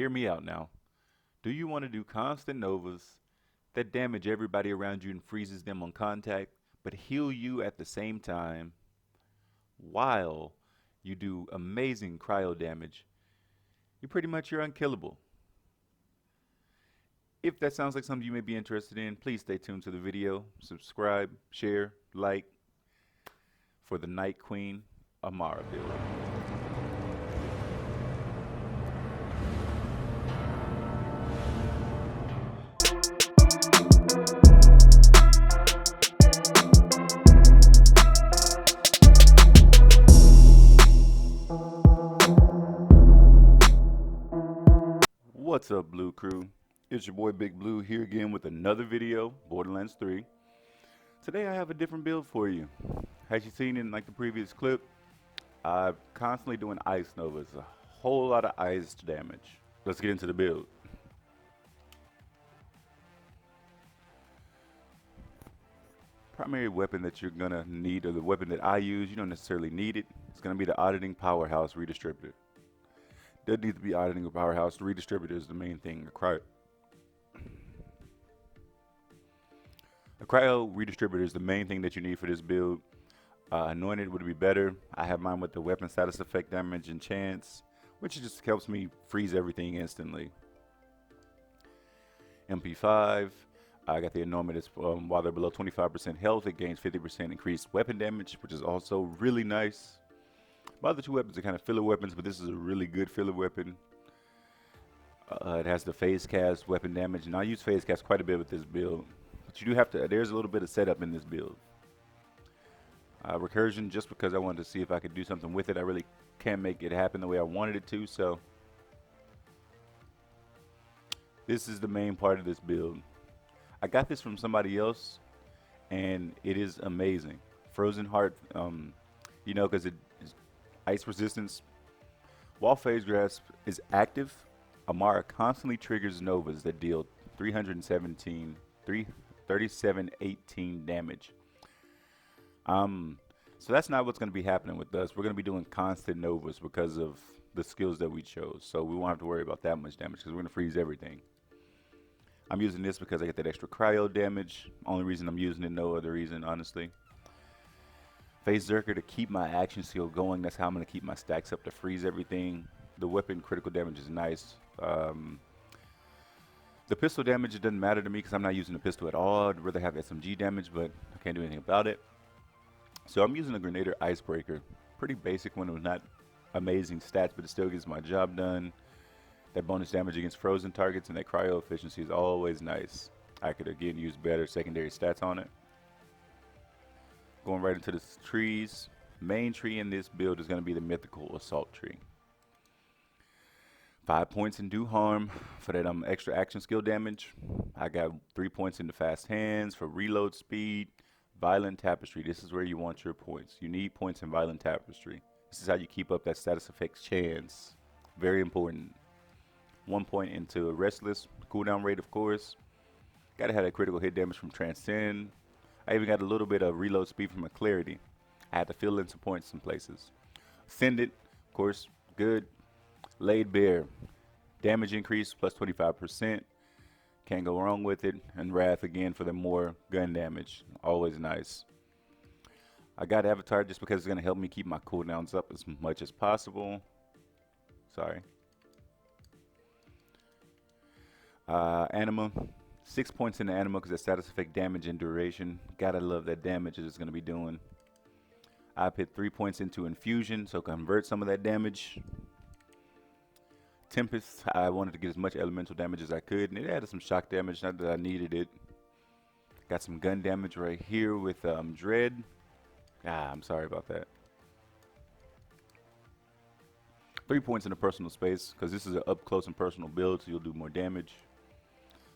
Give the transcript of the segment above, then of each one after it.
Hear me out now. Do you want to do constant novas that damage everybody around you and freezes them on contact, but heal you at the same time while you do amazing cryo damage? You're unkillable. If that sounds like something you may be interested in, please stay tuned to the video, subscribe, share, like for the Night Queen Amara build. What's up, Blue Crew? It's your boy Big Blue here again with another video, Borderlands 3. Today I have a different build for you. As you seen in like the previous clip, I'm constantly doing ice novas, a whole lot of ice damage. Let's get into the build. Primary weapon that you're gonna need, or the weapon that I use, you don't necessarily need it. It's gonna be the Auditing Powerhouse Redistributor. Doesn't need to be auditing or powerhouse. The redistributor is the main thing. A cryo redistributor is the main thing that you need for this build. Anointed would be better. I have mine with the weapon status effect damage and chance, which just helps me freeze everything instantly. MP5. I got the anointed while they're below 25% health, it gains 50% increased weapon damage, which is also really nice. My other two weapons are kind of filler weapons, but this is a really good filler weapon. It has the phase cast weapon damage, and I use phase cast quite a bit with this build. But you do have to, there's a little bit of setup in this build. Recursion, just because I wanted to see if I could do something with it. I really can't make it happen the way I wanted it to, so. This is the main part of this build. I got this from somebody else, and it is amazing. Frozen Heart, you know, because it is ice resistance. While Phase Grasp is active, Amara constantly triggers novas that deal 3718 damage. So that's not what's going to be happening with us. We're going to be doing constant novas because of the skills that we chose. So we won't have to worry about that much damage because we're going to freeze everything. I'm using this because I get that extra cryo damage. Only reason I'm using it, no other reason, honestly. Phase Zerker to keep my action skill going. That's how I'm going to keep my stacks up to freeze everything. The weapon critical damage is nice. The pistol damage, it doesn't matter to me because I'm not using the pistol at all. I'd rather have SMG damage, but I can't do anything about it. So I'm using a Grenadier Icebreaker. Pretty basic one with not amazing stats, but it still gets my job done. That bonus damage against frozen targets and that cryo efficiency is always nice. I could again use better secondary stats on it. Going right into the trees. Main tree in this build is going to be the mythical assault tree. 5 points in do harm for that extra action skill damage. I got 3 points in the fast hands for reload speed. Violent tapestry. This is where you want your points. You need points in violent tapestry. This is how you keep up that status effects chance. Very important. 1 point into restless. Cooldown rate, of course. Gotta have that critical hit damage from transcend. I even got a little bit of reload speed from a clarity. I had to fill in some points some places. Ascended, of course, good. Laid bare, damage increase plus 25%. Can't go wrong with it. And Wrath again for the more gun damage. Always nice. I got Avatar just because it's going to help me keep my cooldowns up as much as possible. Sorry. Anima. 6 points in the Anima because of status effect damage and duration. Gotta love that damage it's going to be doing. I put 3 points into Infusion, so convert some of that damage. Tempest, I wanted to get as much elemental damage as I could, and it added some shock damage, not that I needed it. Got some gun damage right here with Dread. I'm sorry about that. 3 points in the personal space, because this is an up close and personal build, so you'll do more damage.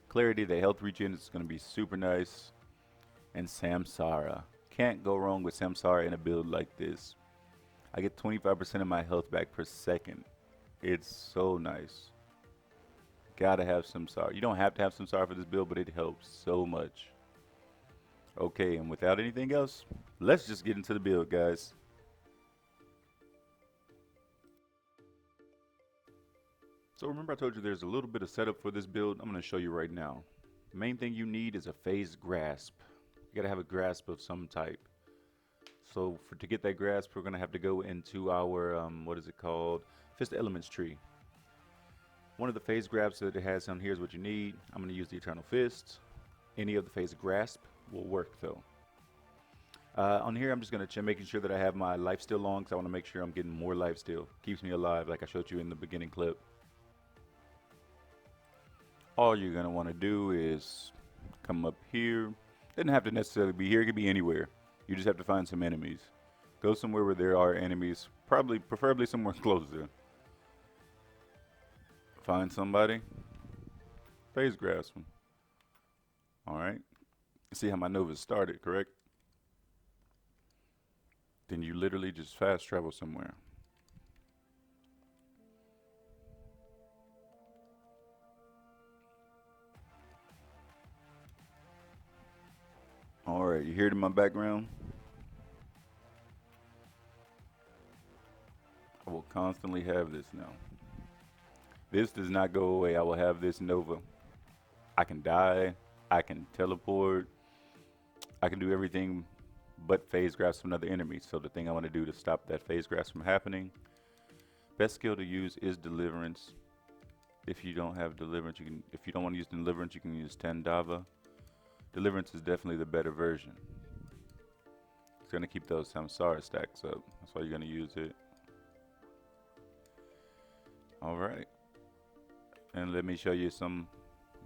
Clarity, the health regen is going to be super nice. And Samsara. Can't go wrong with Samsara in a build like this. I get 25% of my health back per second. It's so nice. Gotta have Samsara. You don't have to have Samsara for this build, but it helps so much. Okay, and without anything else, let's just get into the build, guys. So remember I told you there's a little bit of setup for this build. I'm going to show you right now. The main thing you need is a phase grasp. You got to have a grasp of some type. So to get that grasp, we're going to have to go into our, what is it called? Fist Elements tree. One of the phase grasps that it has on here is what you need. I'm going to use the Eternal Fist. Any of the phase grasp will work though. On here, I'm just going to making sure that I have my life steal on because I want to make sure I'm getting more life steal. Keeps me alive like I showed you in the beginning clip. All you're going to want to do is come up here. Doesn't have to necessarily be here. It could be anywhere. You just have to find some enemies. Go somewhere where there are enemies. Preferably somewhere closer. Find somebody. Phase grasp them. Alright. See how my Nova started, correct? Then you literally just fast travel somewhere. Alright, you hear it in my background? I will constantly have this now. This does not go away. I will have this Nova. I can die. I can teleport. I can do everything but phase grasp from another enemy. So the thing I want to do to stop that phase grasp from happening, best skill to use is Deliverance. If you don't have Deliverance, you can. If you don't want to use Deliverance, you can use Tandava. Deliverance is definitely the better version. It's gonna keep those Samsara stacks up. That's why you're gonna use it. All right, and let me show you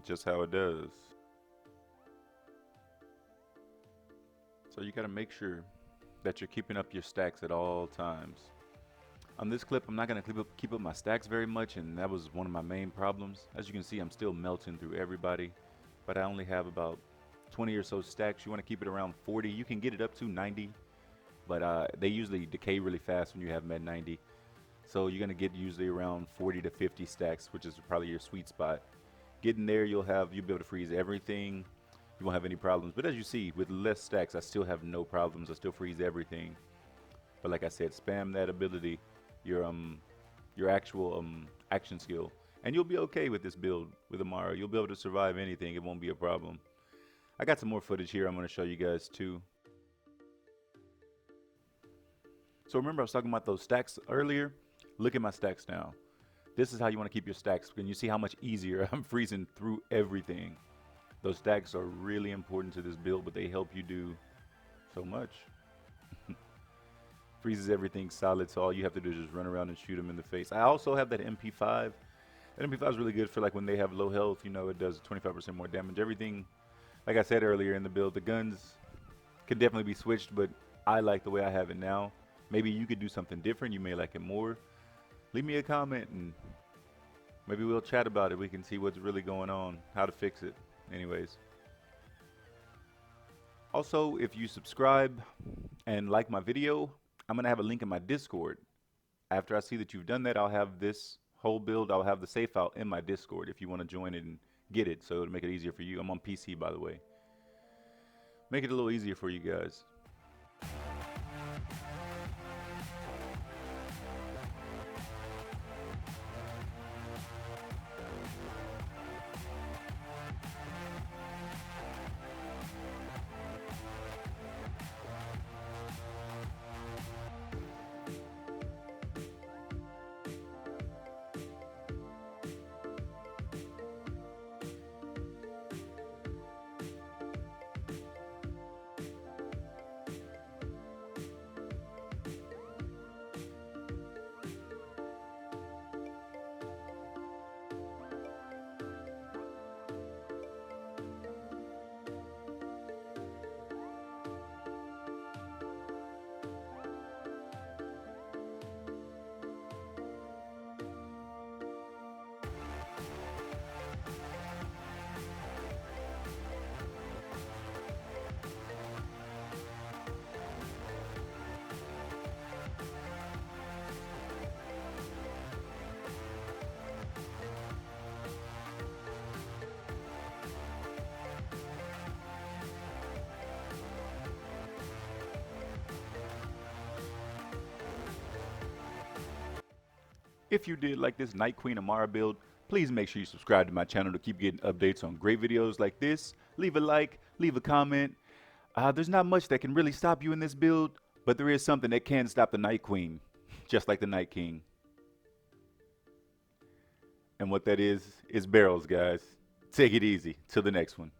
just how it does. So you gotta make sure that you're keeping up your stacks at all times. On this clip, I'm not gonna keep up my stacks very much, and that was one of my main problems. As you can see, I'm still melting through everybody, but I only have about 20 or so stacks. You want to keep it around 40. You can get it up to 90, but they usually decay really fast when you have them at 90. So you're gonna get usually around 40 to 50 stacks, which is probably your sweet spot. Getting there, you'll be able to freeze everything. You won't have any problems. But as you see, with less stacks, I still have no problems. I still freeze everything. But like I said, spam that ability, your actual action skill, and you'll be okay with this build with Amara. You'll be able to survive anything. It won't be a problem. I got some more footage here I'm going to show you guys too. So remember I was talking about those stacks earlier? Look at my stacks now. This is how you want to keep your stacks. Can you see how much easier I'm freezing through everything? Those stacks are really important to this build, but they help you do so much. Freezes everything solid, so all you have to do is just run around and shoot them in the face. I also have that MP5. That MP5 is really good for like when they have low health. You know, it does 25% more damage. Everything, like I said earlier in the build, the guns can definitely be switched, but I like the way I have it now. Maybe you could do something different. You may like it more. Leave me a comment and maybe we'll chat about it. We can see what's really going on, how to fix it. Anyways. Also, if you subscribe and like my video, I'm going to have a link in my Discord. After I see that you've done that, I'll have this whole build. I'll have the save file in my Discord if you want to join it and get it. So it'll make it easier for you. I'm on PC, by the way. Make it a little easier for you guys. If you did like this Night Queen Amara build, please make sure you subscribe to my channel to keep getting updates on great videos like this. Leave a like, leave a comment. There's not much that can really stop you in this build, but there is something that can stop the Night Queen, just like the Night King. And what that is barrels, guys. Take it easy. Till the next one.